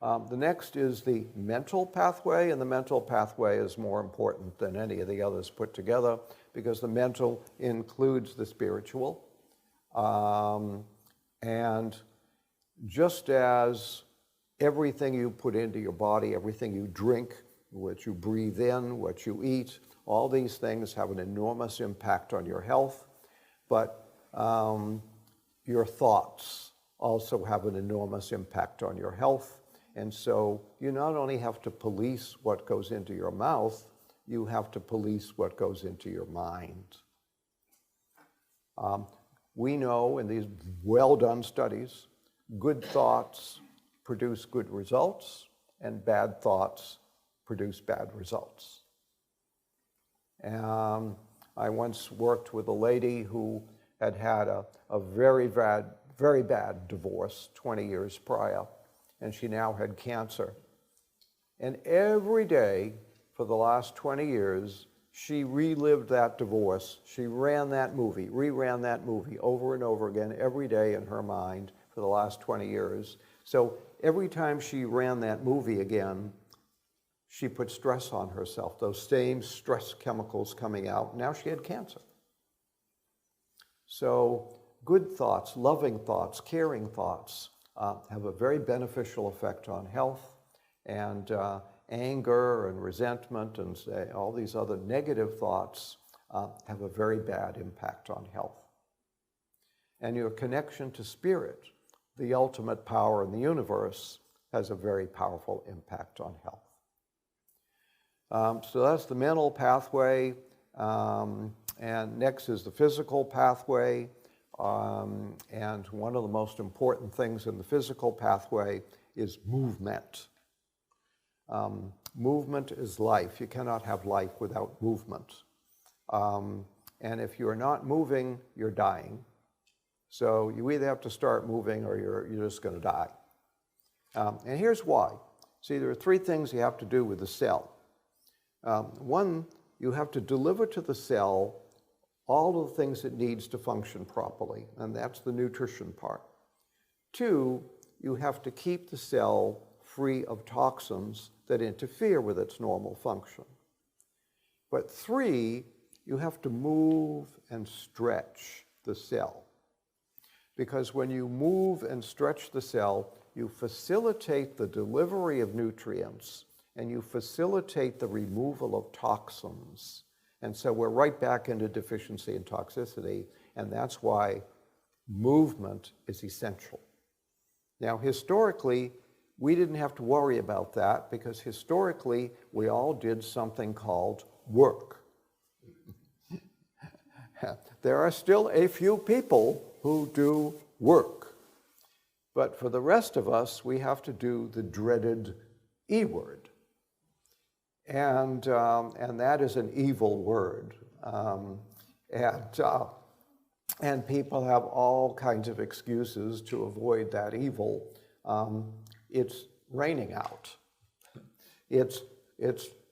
The next is the mental pathway, and the mental pathway is more important than any of the others put together because the mental includes the spiritual. And just as everything you put into your body, everything you drink, what you breathe in, what you eat, all these things have an enormous impact on your health, but your thoughts also have an enormous impact on your health. And so you not only have to police what goes into your mouth, you have to police what goes into your mind. We know in these well-done studies, good thoughts produce good results, and bad thoughts produce bad results. I once worked with a lady who had had a very bad divorce 20 years prior, and she now had cancer. And every day for the last 20 years, she relived that divorce. She rerun that movie over and over again every day in her mind for the last 20 years. So every time she ran that movie again, she put stress on herself, those same stress chemicals coming out. Now she had cancer. So good thoughts, loving thoughts, caring thoughts have a very beneficial effect on health, and anger and resentment and all these other negative thoughts have a very bad impact on health. And your connection to spirit, the ultimate power in the universe, has a very powerful impact on health. So that's the mental pathway, and next is the physical pathway. And one of the most important things in the physical pathway is movement. Movement is life. You cannot have life without movement. And if you're not moving, you're dying. So you either have to start moving or you're just going to die. And here's why. See, there are three things you have to do with the cell. One, you have to deliver to the cell all of the things it needs to function properly, and that's the nutrition part. Two, you have to keep the cell free of toxins that interfere with its normal function. But three, you have to move and stretch the cell. Because when you move and stretch the cell, you facilitate the delivery of nutrients and you facilitate the removal of toxins. And so we're right back into deficiency and toxicity, and that's why movement is essential. Now, historically, we didn't have to worry about that because historically, we all did something called work. There are still a few people who do work, but for the rest of us, we have to do the dreaded E word. And that is an evil word. And people have all kinds of excuses to avoid that evil. It's raining out. It's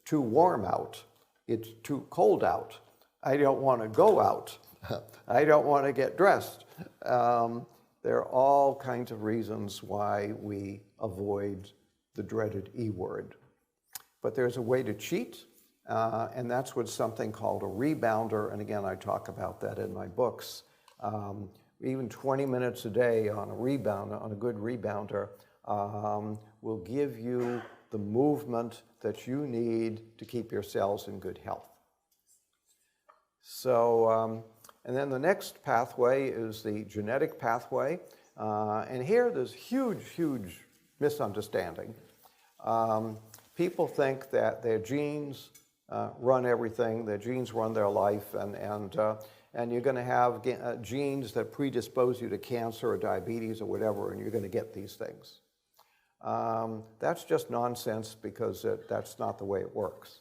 too warm out. It's too cold out. I don't want to go out. I don't want to get dressed. There are all kinds of reasons why we avoid the dreaded E word. But there's a way to cheat, and that's with something called a rebounder. And again, I talk about that in my books. Even 20 minutes a day on a rebounder, on a good rebounder, will give you the movement that you need to keep your cells in good health. So, and then the next pathway is the genetic pathway. And here there's huge misunderstanding. People think that their genes run everything, their genes run their life, and you're going to have genes that predispose you to cancer or diabetes or whatever, and you're going to get these things. That's just nonsense because that's not the way it works.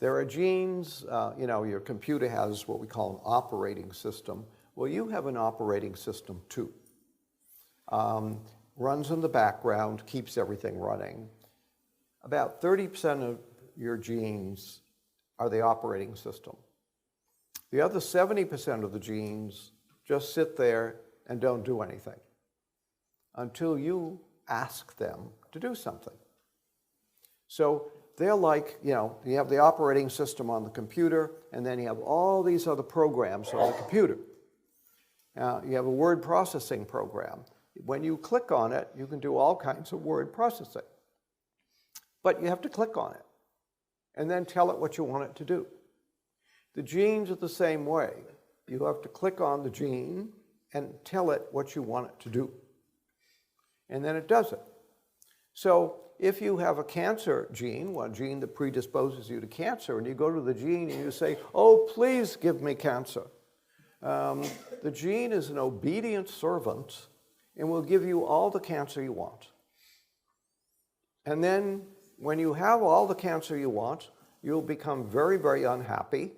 There are genes, your computer has what we call an operating system. Well, you have an operating system too. Runs in the background, keeps everything running. About 30% of your genes are the operating system. The other 70% of the genes just sit there and don't do anything until you ask them to do something. So they're like, you have the operating system on the computer, and then you have all these other programs on the computer. You have a word processing program. When you click on it, you can do all kinds of word processing. But you have to click on it, and then tell it what you want it to do. The genes are the same way. You have to click on the gene and tell it what you want it to do. And then it does it. So if you have a cancer gene, one gene that predisposes you to cancer, and you go to the gene and you say, oh, please give me cancer. The gene is an obedient servant and will give you all the cancer you want. And then when you have all the cancer you want, you'll become very, very unhappy.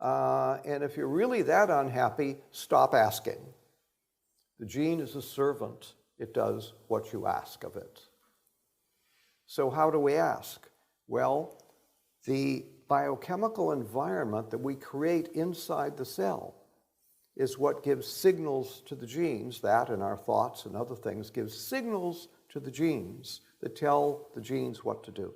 And if you're really that unhappy, stop asking. The gene is a servant. It does what you ask of it. So how do we ask? Well, the biochemical environment that we create inside the cell is what gives signals to the genes. That and our thoughts and other things gives signals to the genes that tell the genes what to do.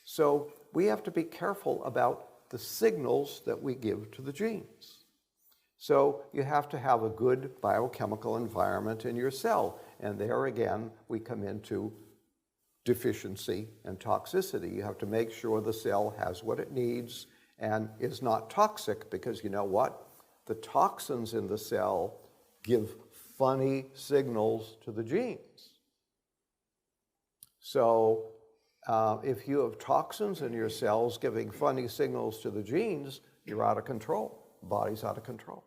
So we have to be careful about the signals that we give to the genes. So you have to have a good biochemical environment in your cell. And there again, we come into deficiency and toxicity. You have to make sure the cell has what it needs and is not toxic, because you know what? The toxins in the cell give funny signals to the genes. So if you have toxins in your cells giving funny signals to the genes, you're out of control. The body's out of control.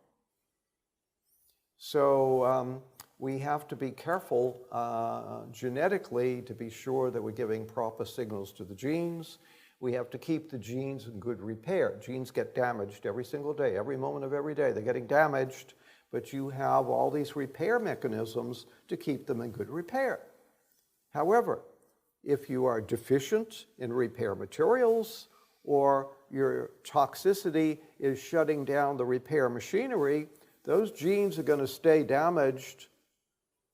So we have to be careful genetically to be sure that we're giving proper signals to the genes. We have to keep the genes in good repair. Genes get damaged every single day, every moment of every day. They're getting damaged, but you have all these repair mechanisms to keep them in good repair. However, if you are deficient in repair materials, or your toxicity is shutting down the repair machinery, those genes are going to stay damaged,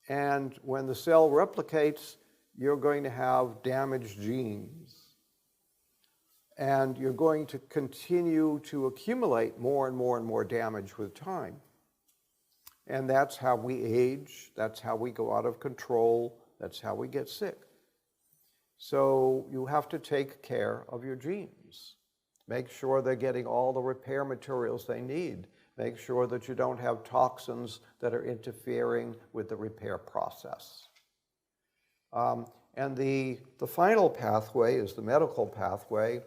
and when the cell replicates, you're going to have damaged genes. And you're going to continue to accumulate more and more and more damage with time. And that's how we age, that's how we go out of control, that's how we get sick. So you have to take care of your genes. Make sure they're getting all the repair materials they need. Make sure that you don't have toxins that are interfering with the repair process. And the final pathway is the medical pathway.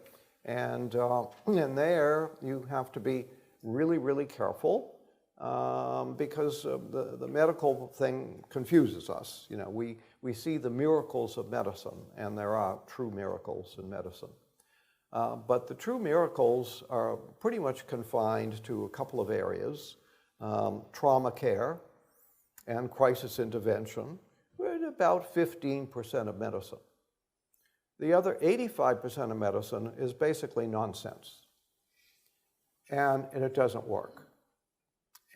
And there you have to be really, really careful because the medical thing confuses us. You know, we see the miracles of medicine, and there are true miracles in medicine. But the true miracles are pretty much confined to a couple of areas: trauma care and crisis intervention. We're at about 15% of medicine. The other 85% of medicine is basically nonsense, and it doesn't work.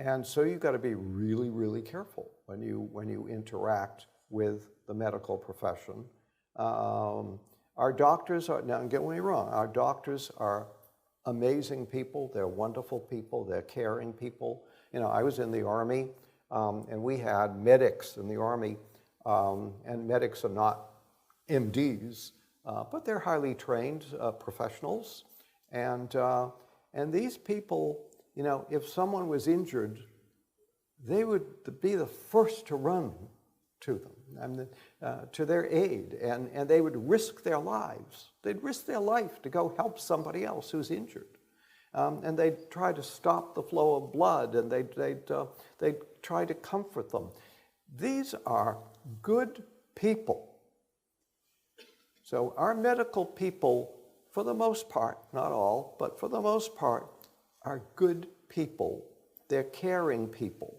And so you've got to be really, really careful when you interact with the medical profession. Our doctors are, now don't get me wrong, our doctors are amazing people. They're wonderful people. They're caring people. You know, I was in the Army, and we had medics in the Army, and medics are not MDs. But they're highly trained professionals, and these people, you know, if someone was injured, they would be the first to run to them, to their aid, and they would risk their lives. They'd risk their life to go help somebody else who's injured, and they'd try to stop the flow of blood, and they'd try to comfort them. These are good people. So our medical people, for the most part, not all, but for the most part, are good people. They're caring people,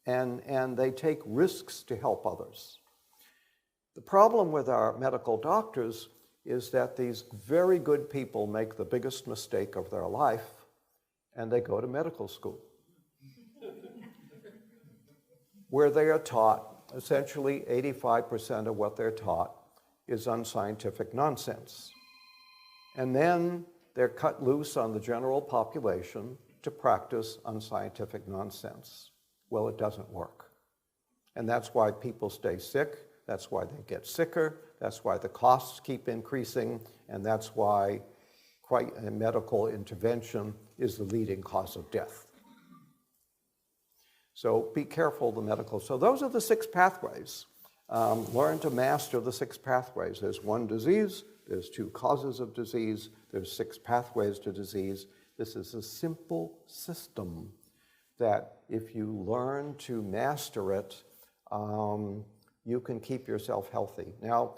and they take risks to help others. The problem with our medical doctors is that these very good people make the biggest mistake of their life, and they go to medical school, where they are taught essentially 85% of what they're taught is unscientific nonsense. And then they're cut loose on the general population to practice unscientific nonsense. Well, it doesn't work. And that's why people stay sick, that's why they get sicker, that's why the costs keep increasing, and that's why medical intervention is the leading cause of death. So be careful, the medical. So those are the 6 pathways. Learn to master the 6 pathways. There's 1 disease, there's 2 causes of disease, there's 6 pathways to disease. This is a simple system that if you learn to master it, you can keep yourself healthy. Now,